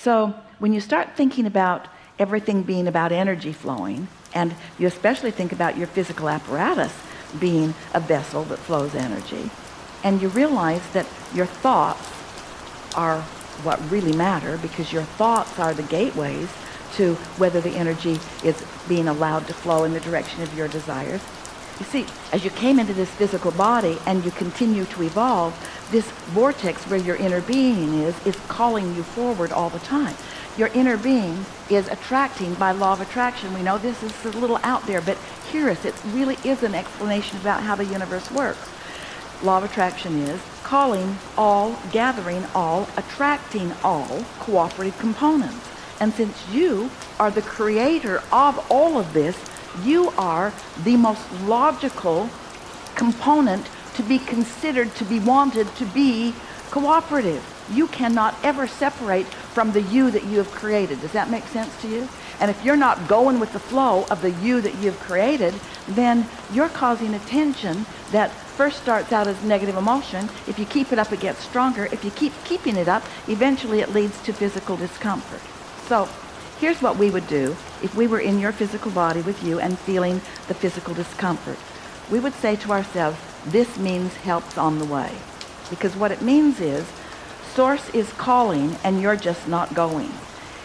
So when you start thinking about everything being about energy flowing, and you especially think about your physical apparatus being a vessel that flows energy, and you realize that your thoughts are what really matter, because your thoughts are the gateways to whether the energy is being allowed to flow in the direction of your desires. You see, as you came into this physical body and you continue to evolve, this vortex where your inner being is calling you forward all the time. Your inner being is attracting by law of attraction. We know this is a little out there, but hear us. It really is an explanation about how the universe works. Law of attraction is calling all, gathering all, attracting all cooperative components. And since you are the creator of all of this, you are the most logical component to be considered, to be wanted, to be cooperative. You cannot ever separate from the you that you have created. Does that make sense to you? And if you're not going with the flow of the you that you've created, then you're causing a tension that first starts out as negative emotion. If you keep it up, it gets stronger. If you keep keeping it up, eventually it leads to physical discomfort. So here's what we would do if we were in your physical body with you and feeling the physical discomfort. We would say to ourselves, this means help's on the way. Because what it means is, Source is calling and you're just not going.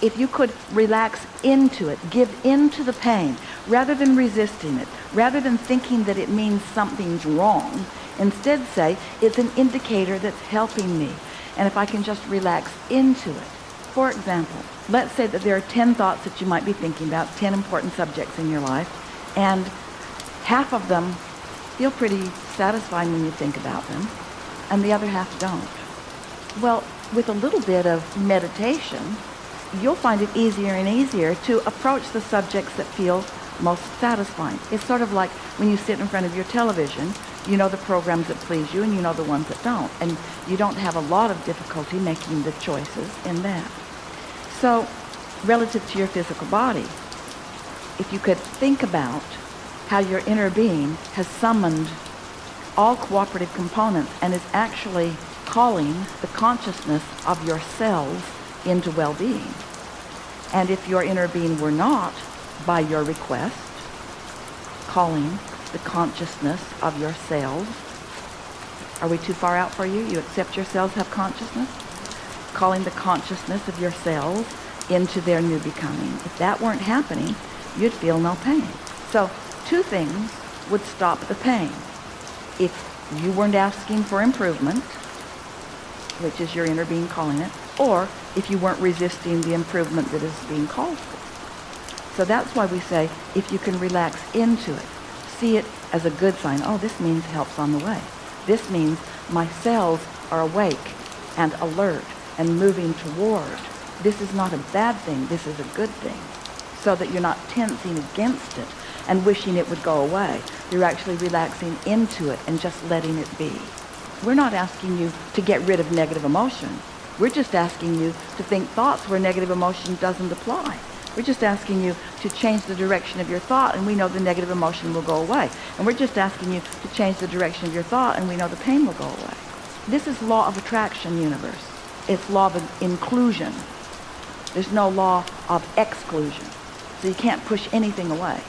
If you could relax into it, give in to the pain, rather than resisting it, rather than thinking that it means something's wrong, instead say, it's an indicator that's helping me. And if I can just relax into it. For example, let's say that there are 10 thoughts that you might be thinking about, 10 important subjects in your life, and half of them feel pretty satisfying when you think about them, and the other half don't. Well, with a little bit of meditation, you'll find it easier and easier to approach the subjects that feel most satisfying. It's sort of like when you sit in front of your television, you know the programs that please you and you know the ones that don't, and you don't have a lot of difficulty making the choices in that. So, relative to your physical body, if you could think about how your inner being has summoned all cooperative components and is actually calling the consciousness of your cells into well-being. And if your inner being were not, by your request, calling the consciousness of your cells, are we too far out for you? You accept your cells have consciousness? Calling the consciousness of your cells into their new becoming. If that weren't happening, you'd feel no pain. So, two things would stop the pain. If you weren't asking for improvement, which is your inner being calling it, or if you weren't resisting the improvement that is being called for. So that's why we say, if you can relax into it, see it as a good sign. Oh, this means help's on the way. This means my cells are awake and alert and moving toward. This is not a bad thing, this is a good thing. So that you're not tensing against it and wishing it would go away. You're actually relaxing into it and just letting it be. We're not asking you to get rid of negative emotion. We're just asking you to think thoughts where negative emotion doesn't apply. We're just asking you to change the direction of your thought, and we know the negative emotion will go away. And we're just asking you to change the direction of your thought, and we know the pain will go away. This is law of attraction, universe. It's law of inclusion. There's no law of exclusion. So you can't push anything away.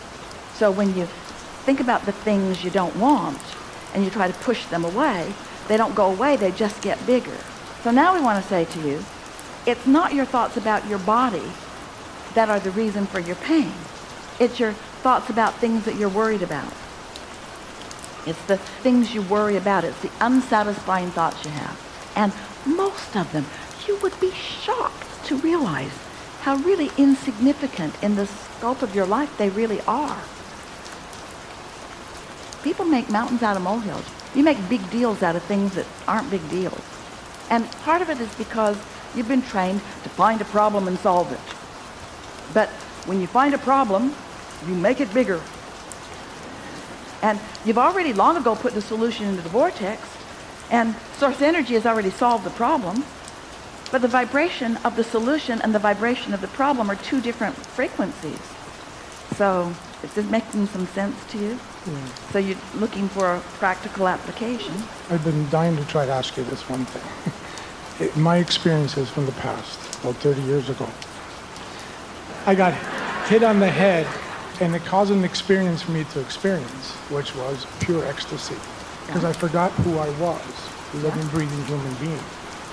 So when you think about the things you don't want, and you try to push them away, they don't go away, they just get bigger. So now we want to say to you, it's not your thoughts about your body that are the reason for your pain. It's your thoughts about things that you're worried about. It's the things you worry about. It's the unsatisfying thoughts you have. And most of them, you would be shocked to realize how really insignificant in the scope of your life they really are. People make mountains out of molehills. You make big deals out of things that aren't big deals. And part of it is because you've been trained to find a problem and solve it. But when you find a problem, you make it bigger. And you've already long ago put the solution into the vortex, and source energy has already solved the problem. But the vibration of the solution and the vibration of the problem are two different frequencies. So, is this making some sense to you? Yeah. So you're looking for a practical application. I've been dying to try to ask you this one thing. My experiences from the past, about 30 years ago, I got hit on the head, and it caused an experience for me to experience, which was pure ecstasy. Because I forgot who I was, a living, breathing human being.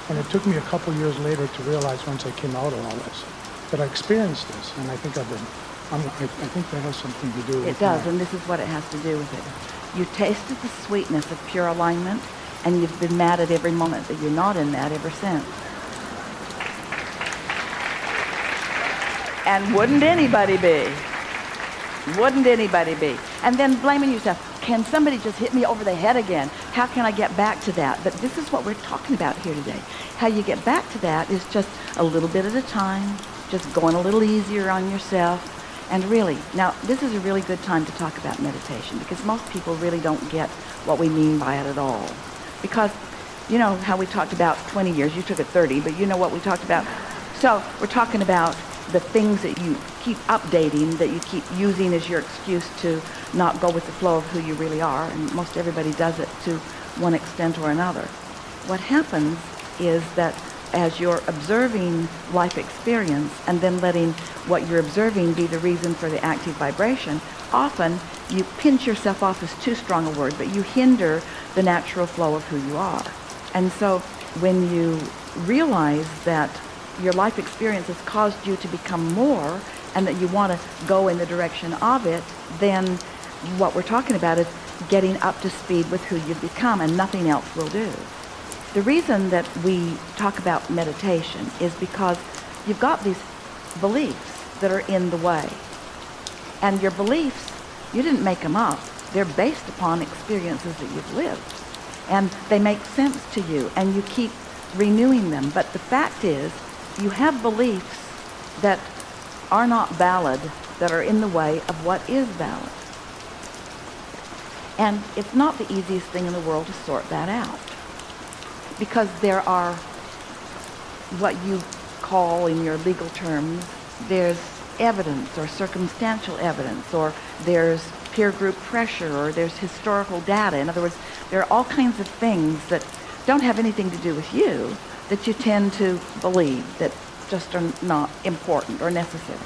And it took me a couple years later to realize, once I came out of all this, that I experienced this. And I think I think that has something to do with it. It does, and this is what it has to do with it. You tasted the sweetness of pure alignment, and you've been mad at every moment that you're not in that ever since. And wouldn't anybody be? Wouldn't anybody be? And then blaming yourself. Can somebody just hit me over the head again? How can I get back to that? But this is what we're talking about here today. How you get back to that is just a little bit at a time, just going a little easier on yourself. And really, now this is a really good time to talk about meditation, because most people really don't get what we mean by it at all. Because you know how we talked about 20 years, you took it 30, but you know what we talked about? So we're talking about the things that you keep updating, that you keep using as your excuse to not go with the flow of who you really are, and most everybody does it to one extent or another. What happens is that as you're observing life experience and then letting what you're observing be the reason for the active vibration, often you pinch yourself off is too strong a word, but you hinder the natural flow of who you are. And so when you realize that your life experience has caused you to become more and that you want to go in the direction of it, then what we're talking about is getting up to speed with who you've become, and nothing else will do. The reason that we talk about meditation is because you've got these beliefs that are in the way. And your beliefs, you didn't make them up. They're based upon experiences that you've lived. And they make sense to you, and you keep renewing them. But the fact is, you have beliefs that are not valid, that are in the way of what is valid. And it's not the easiest thing in the world to sort that out, because there are what you call in your legal terms, there's evidence or circumstantial evidence, or there's peer group pressure, or there's historical data. In other words, there are all kinds of things that don't have anything to do with you that you tend to believe that just are not important or necessary.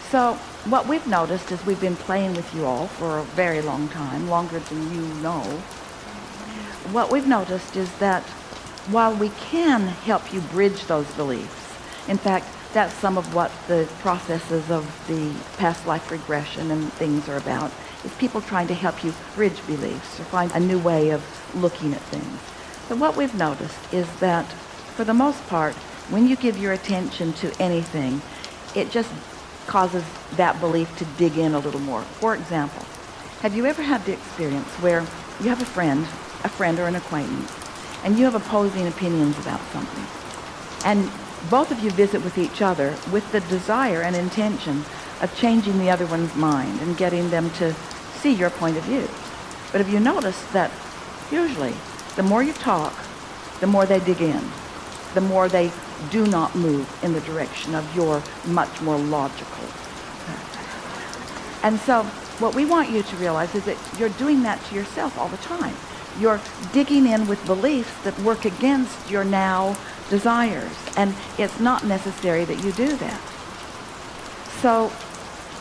So what we've noticed is we've been playing with you all for a very long time, longer than you know. What we've noticed is that while we can help you bridge those beliefs, in fact, that's some of what the processes of the past life regression and things are about, is people trying to help you bridge beliefs or find a new way of looking at things. But what we've noticed is that, for the most part, when you give your attention to anything, it just causes that belief to dig in a little more. For example, have you ever had the experience where you have a friend or an acquaintance, and you have opposing opinions about something, and both of you visit with each other with the desire and intention of changing the other one's mind and getting them to see your point of view? But have you noticed that usually the more you talk, the more they dig in, the more they do not move in the direction of your much more logical. And so what we want you to realize is that you're doing that to yourself all the time. You're digging in with beliefs that work against your now desires, and it's not necessary that you do that. So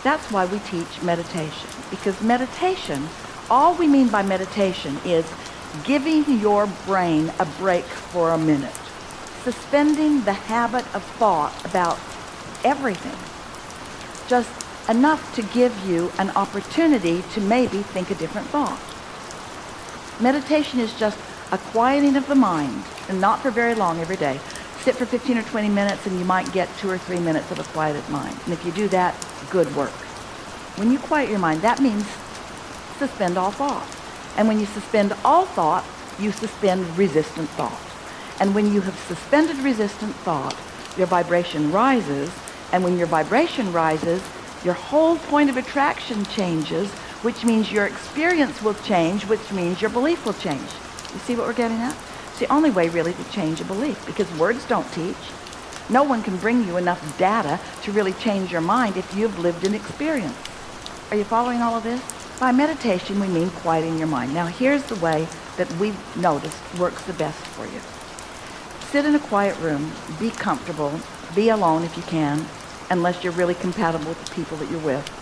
that's why we teach meditation, because meditation, all we mean by meditation is giving your brain a break for a minute, suspending the habit of thought about everything, just enough to give you an opportunity to maybe think a different thought. Meditation is just a quieting of the mind, and not for very long every day. Sit for 15 or 20 minutes and you might get 2 or 3 minutes of a quieted mind. And if you do that, good work. When you quiet your mind, that means suspend all thought. And when you suspend all thought, you suspend resistant thought. And when you have suspended resistant thought, your vibration rises. And when your vibration rises, your whole point of attraction changes, which means your experience will change, which means your belief will change. You see what we're getting at? It's the only way really to change a belief, because words don't teach. No one can bring you enough data to really change your mind if you've lived an experience. Are you following all of this? By meditation, we mean quieting your mind. Now, here's the way that we've noticed works the best for you. sit in a quiet room, be comfortable, be alone if you can, unless you're really compatible with the people that you're with.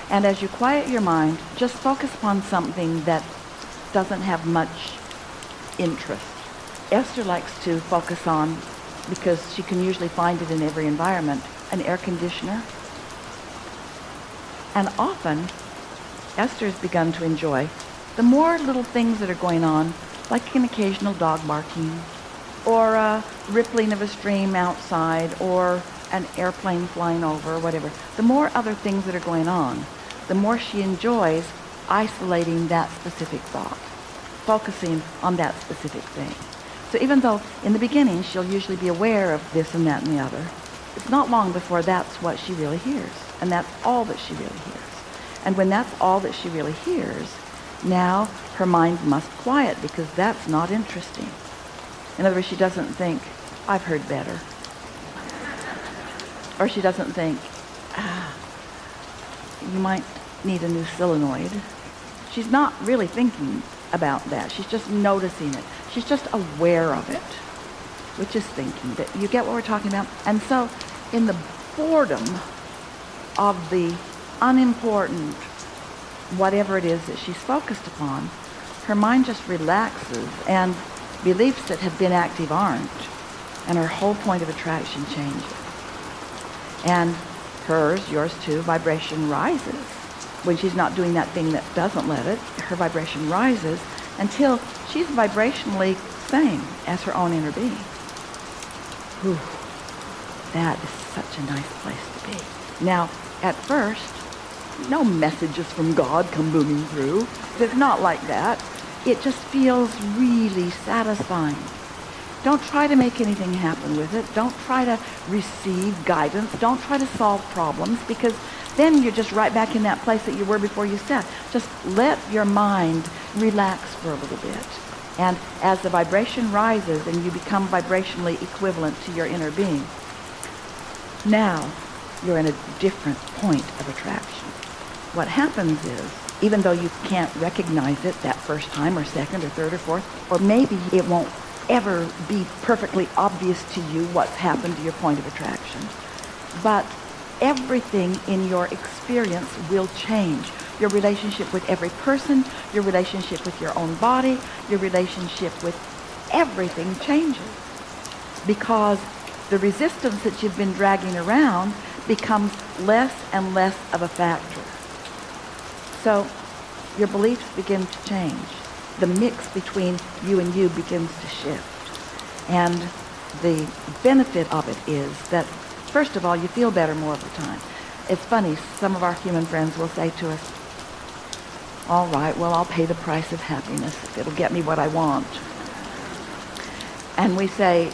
And as you quiet your mind, just focus upon something that doesn't have much interest. Esther likes to focus on, because she can usually find it in every environment, an air conditioner. And often, Esther has begun to enjoy the more little things that are going on, like an occasional dog barking, or a rippling of a stream outside, or an airplane flying over, or whatever. The more other things that are going on, the more she enjoys isolating that specific thought, focusing on that specific thing. So even though in the beginning she'll usually be aware of this and that and the other, it's not long before that's what she really hears, and that's all that she really hears. And when that's all that she really hears, now her mind must quiet, because that's not interesting. In other words, she doesn't think, I've heard better. Or she doesn't think, you might need a new solenoid. She's not really thinking about that. She's just noticing it. She's just aware of it, which is thinking. That you get what we're talking about? And so in the boredom of the unimportant whatever it is that she's focused upon, her mind just relaxes, and beliefs that have been active aren't, and her whole point of attraction changes. And hers, yours too, vibration rises. When she's not doing that thing that doesn't let it, her vibration rises until she's vibrationally same as her own inner being. Whew. That is such a nice place to be. Now, at first, no messages from God come booming through. It's not like that. It just feels really satisfying. Don't try to make anything happen with it. Don't try to receive guidance. Don't try to solve problems, because then you're just right back in that place that you were before you sat. Just let your mind relax for a little bit. And as the vibration rises and you become vibrationally equivalent to your inner being, now you're in a different point of attraction. What happens is, even though you can't recognize it that first time or second or third or fourth, or maybe it won't ever be perfectly obvious to you what's happened to your point of attraction, but everything in your experience will change. Your relationship with every person, your relationship with your own body, your relationship with everything changes, because the resistance that you've been dragging around becomes less and less of a factor. So your beliefs begin to change. The mix between you and you begins to shift. And the benefit of it is that, first of all, you feel better more of the time. It's funny, some of our human friends will say to us, all right, well, I'll pay the price of happiness if it'll get me what I want. And we say,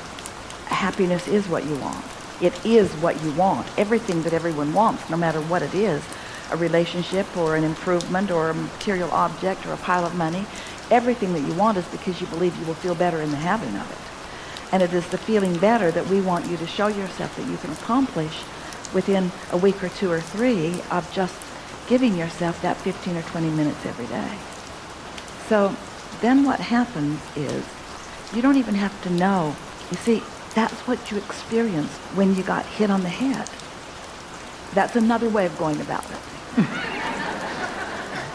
happiness is what you want. It is what you want. Everything that everyone wants, no matter what it is, a relationship or an improvement or a material object or a pile of money, everything that you want is because you believe you will feel better in the having of it. And it is the feeling better that we want you to show yourself that you can accomplish within a week or two or three of just giving yourself that 15 or 20 minutes every day. So then what happens is you don't even have to know. You see, that's what you experienced when you got hit on the head. That's another way of going about it.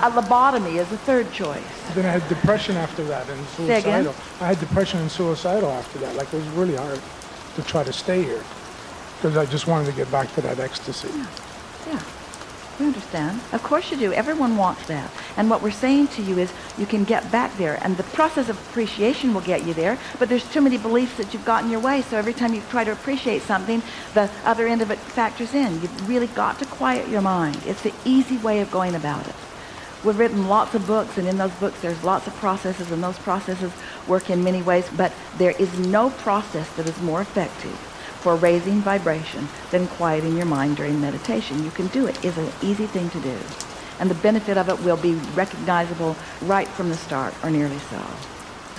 A lobotomy is a third choice. Then I had depression after that and Say again? suicidal. I had depression and suicidal after that. Like, it was really hard to try to stay here, because I just wanted to get back to that ecstasy. Yeah, we understand. Of course you do. Everyone wants that. And what we're saying to you is you can get back there. And the process of appreciation will get you there, but there's too many beliefs that you've got in your way. So every time you try to appreciate something, the other end of it factors in. You've really got to quiet your mind. It's the easy way of going about it. We've written lots of books, and in those books there's lots of processes, and those processes work in many ways, but there is no process that is more effective for raising vibration than quieting your mind during meditation. You can do it. It's an easy thing to do. And the benefit of it will be recognizable right from the start, or nearly so.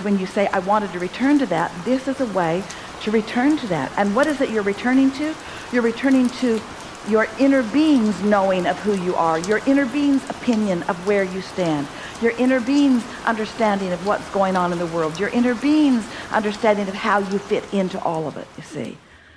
When you say, I wanted to return to that, this is a way to return to that. And what is it you're returning to? You're returning to your inner being's knowing of who you are, your inner being's opinion of where you stand, Your inner being's understanding of what's going on in the world. Your inner being's understanding of how you fit into all of it, you see.